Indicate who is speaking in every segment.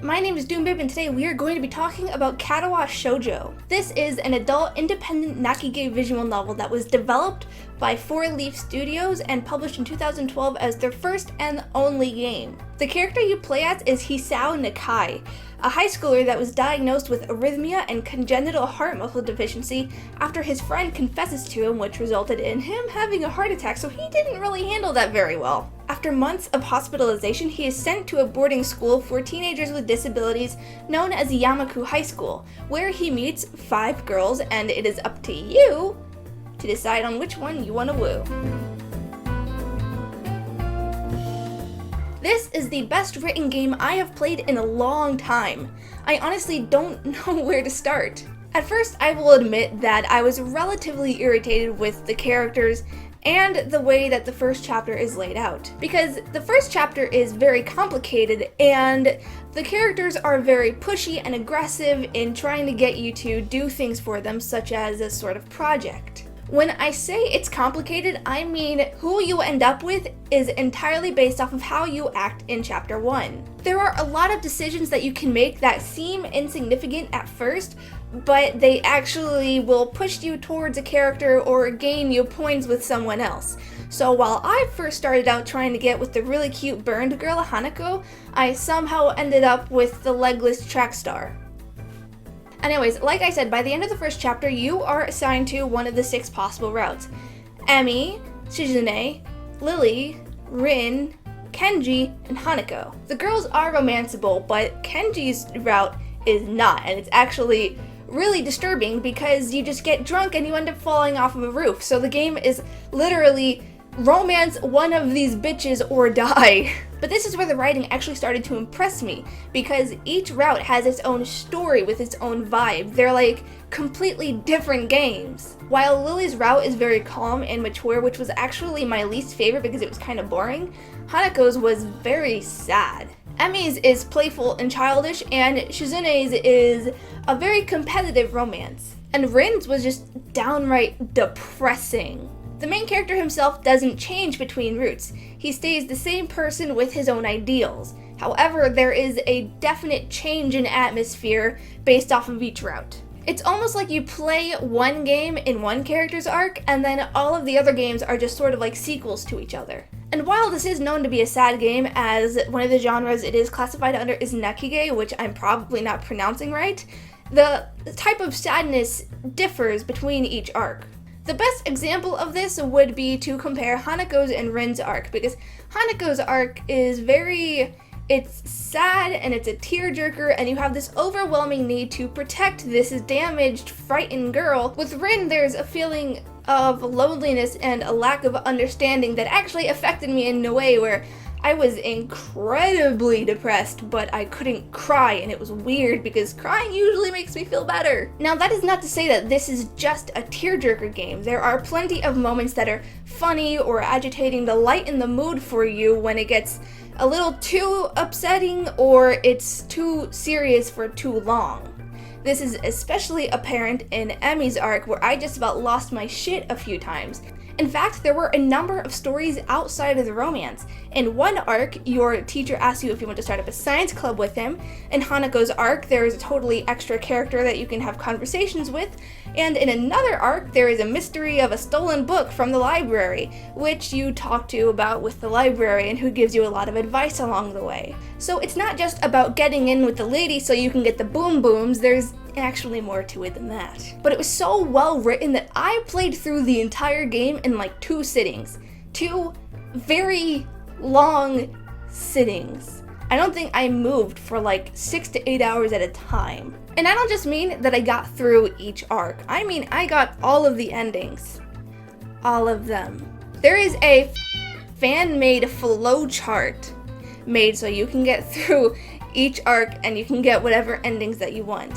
Speaker 1: My name is Doombib, and today we are going to be talking about Katawa Shoujo. This is an adult independent nakige visual novel that was developed by Four Leaf Studios and published in 2012 as their first and only game. The character you play as is Hisao Nakai, a high schooler that was diagnosed with arrhythmia and congenital heart muscle deficiency after his friend confesses to him, which resulted in him having a heart attack, so he didn't really handle that very well. After months of hospitalization, he is sent to a boarding school for teenagers with disabilities known as Yamaku High School, where he meets 5 girls, and it is up to you to decide on which one you want to woo. This is the best written game I have played in a long time. I honestly don't know where to start. At first, I will admit that I was relatively irritated with the characters and the way that the first chapter is laid out. Because the first chapter is very complicated and the characters are very pushy and aggressive in trying to get you to do things for them, such as a sort of project. When I say it's complicated, I mean who you end up with is entirely based off of how you act in chapter 1. There are a lot of decisions that you can make that seem insignificant at first, but they actually will push you towards a character or gain you points with someone else. So while I first started out trying to get with the really cute burned girl Hanako, I somehow ended up with the legless track star. Anyways, like I said, by the end of the first chapter, you are assigned to one of the 6 possible routes. Emi, Shizune, Lily, Rin, Kenji, and Hanako. The girls are romanceable, but Kenji's route is not, and it's actually really disturbing because you just get drunk and you end up falling off of a roof. So the game is literally romance one of these bitches or die. But this is where the writing actually started to impress me, because each route has its own story with its own vibe. They're like completely different games. While Lily's route is very calm and mature, which was actually my least favorite because it was kind of boring, Hanako's was very sad. Emi's is playful and childish, and Shizune's is a very competitive romance. And Rin's was just downright depressing. The main character himself doesn't change between routes. He stays the same person with his own ideals. However, there is a definite change in atmosphere based off of each route. It's almost like you play one game in one character's arc, and then all of the other games are just sort of like sequels to each other. And while this is known to be a sad game, as one of the genres it is classified under is nakige, which I'm probably not pronouncing right, the type of sadness differs between each arc. The best example of this would be to compare Hanako's and Rin's arc, because Hanako's arc is it's sad and it's a tearjerker, and you have this overwhelming need to protect this damaged, frightened girl. With Rin, there's a feeling of loneliness and a lack of understanding that actually affected me in a way where I was incredibly depressed, but I couldn't cry, and it was weird because crying usually makes me feel better. Now, that is not to say that this is just a tearjerker game. There are plenty of moments that are funny or agitating to lighten the mood for you when it gets a little too upsetting or it's too serious for too long. This is especially apparent in Emi's arc, where I just about lost my shit a few times. In fact, there were a number of stories outside of the romance. In one arc, your teacher asks you if you want to start up a science club with him. In Hanako's arc, there is a totally extra character that you can have conversations with. And in another arc, there is a mystery of a stolen book from the library, which you talk to about with the librarian, who gives you a lot of advice along the way. So it's not just about getting in with the lady so you can get the boom booms, there's actually more to it than that. But it was so well written that I played through the entire game in like 2 sittings. 2 very long sittings. I don't think I moved for like 6 to 8 hours at a time. And I don't just mean that I got through each arc. I mean I got all of the endings. All of them. There is a fan-made flowchart made so you can get through each arc and you can get whatever endings that you want.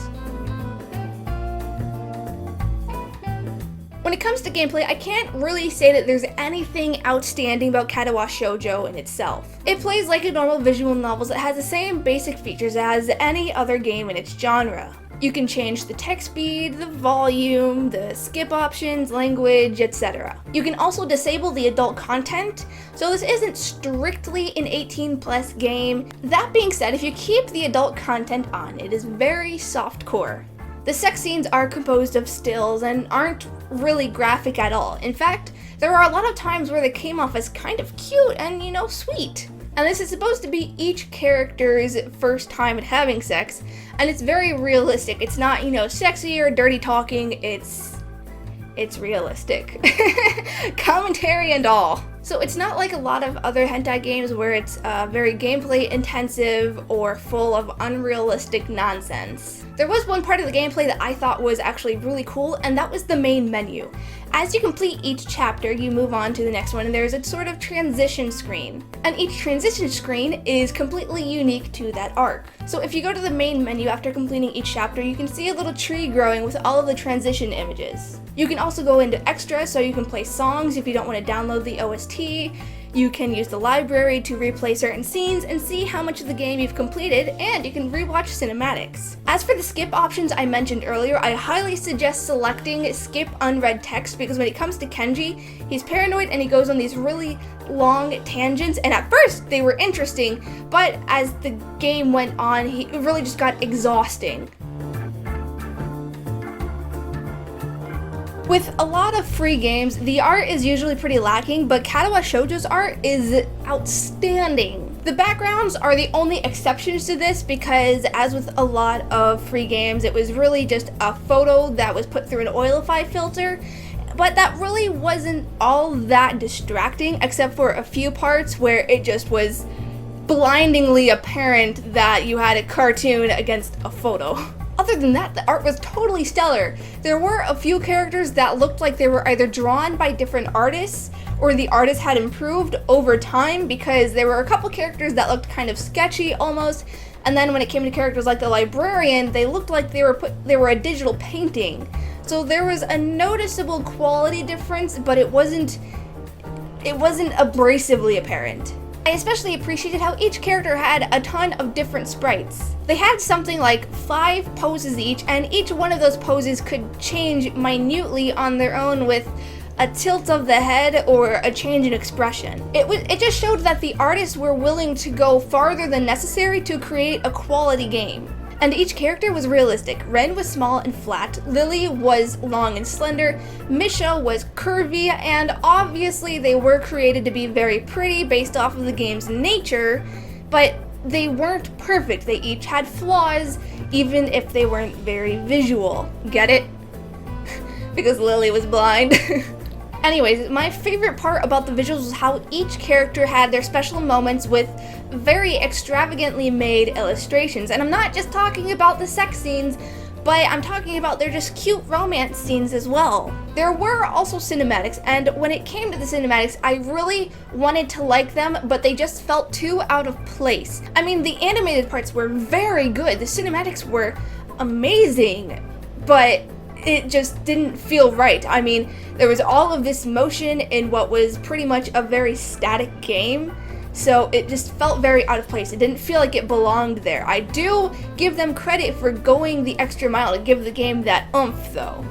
Speaker 1: When it comes to gameplay, I can't really say that there's anything outstanding about Katawa Shoujo in itself. It plays like a normal visual novel that has the same basic features as any other game in its genre. You can change the text speed, the volume, the skip options, language, etc. You can also disable the adult content, so this isn't strictly an 18+ game. That being said, if you keep the adult content on, it is very softcore. The sex scenes are composed of stills and aren't really graphic at all. In fact, there are a lot of times where they came off as kind of cute and, sweet. And this is supposed to be each character's first time at having sex, and it's very realistic. It's not, sexy or dirty talking, it's realistic. Commentary and all. So it's not like a lot of other hentai games where it's very gameplay intensive or full of unrealistic nonsense. There was one part of the gameplay that I thought was actually really cool, and that was the main menu. As you complete each chapter, you move on to the next one, and there's a sort of transition screen. And each transition screen is completely unique to that arc. So if you go to the main menu after completing each chapter, you can see a little tree growing with all of the transition images. You can also go into extra, so you can play songs if you don't want to download the OST. You can use the library to replay certain scenes and see how much of the game you've completed, and you can rewatch cinematics. As for the skip options I mentioned earlier, I highly suggest selecting skip unread text, because when it comes to Kenji, he's paranoid and he goes on these really long tangents, and at first they were interesting, but as the game went on, it really just got exhausting. With a lot of free games, the art is usually pretty lacking, but Katawa Shoujo's art is outstanding. The backgrounds are the only exceptions to this because, as with a lot of free games, it was really just a photo that was put through an oilify filter, but that really wasn't all that distracting except for a few parts where it just was blindingly apparent that you had a cartoon against a photo. Other than that, the art was totally stellar. There were a few characters that looked like they were either drawn by different artists or the artist had improved over time, because there were a couple characters that looked kind of sketchy almost, and then when it came to characters like the librarian, they looked like they were a digital painting. So there was a noticeable quality difference, but it wasn't abrasively apparent. I especially appreciated how each character had a ton of different sprites. They had something like 5 poses each, and each one of those poses could change minutely on their own with a tilt of the head or a change in expression. It just showed that the artists were willing to go farther than necessary to create a quality game. And each character was realistic. Ren was small and flat, Lily was long and slender, Misha was curvy, and obviously they were created to be very pretty based off of the game's nature, but they weren't perfect. They each had flaws, even if they weren't very visual. Get it? Because Lily was blind. Anyways, my favorite part about the visuals was how each character had their special moments with very extravagantly made illustrations. And I'm not just talking about the sex scenes, but I'm talking about their just cute romance scenes as well. There were also cinematics, and when it came to the cinematics, I really wanted to like them, but they just felt too out of place. I mean, the animated parts were very good, the cinematics were amazing, but it just didn't feel right. I mean, there was all of this motion in what was pretty much a very static game, so it just felt very out of place. It didn't feel like it belonged there. I do give them credit for going the extra mile to give the game that oomph, though.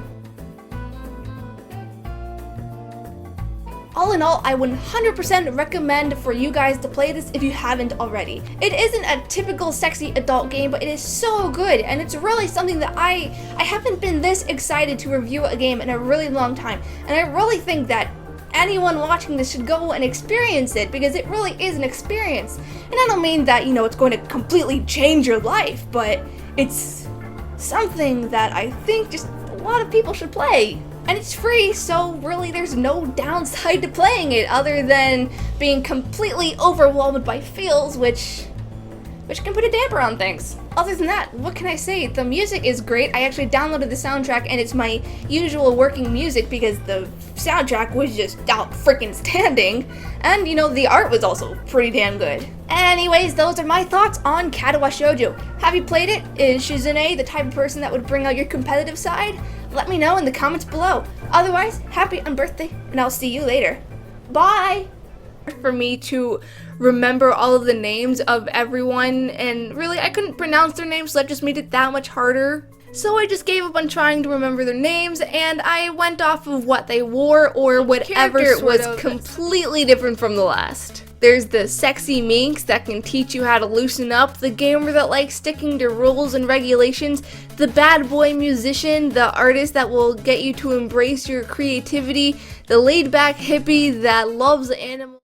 Speaker 1: All in all, I 100% recommend for you guys to play this if you haven't already. It isn't a typical sexy adult game, but it is so good, and it's really something that I haven't been this excited to review a game in a really long time, and I really think that anyone watching this should go and experience it, because it really is an experience. And I don't mean that, it's going to completely change your life, but it's something that I think just a lot of people should play. And it's free, so really there's no downside to playing it other than being completely overwhelmed by feels, which which can put a damper on things. Other than that, what can I say? The music is great. I actually downloaded the soundtrack and it's my usual working music because the soundtrack was just out freaking standing. And you know, the art was also pretty damn good. Anyways, those are my thoughts on Katawa Shoujo. Have you played it? Is Shizune the type of person that would bring out your competitive side? Let me know in the comments below. Otherwise, happy unbirthday, and I'll see you later. Bye! For me to remember all of the names of everyone, and really I couldn't pronounce their names, so that just made it that much harder. So I just gave up on trying to remember their names, and I went off of what they wore or whatever was completely different from the last. There's the sexy minx that can teach you how to loosen up, the gamer that likes sticking to rules and regulations, the bad boy musician, the artist that will get you to embrace your creativity, the laid back hippie that loves animals.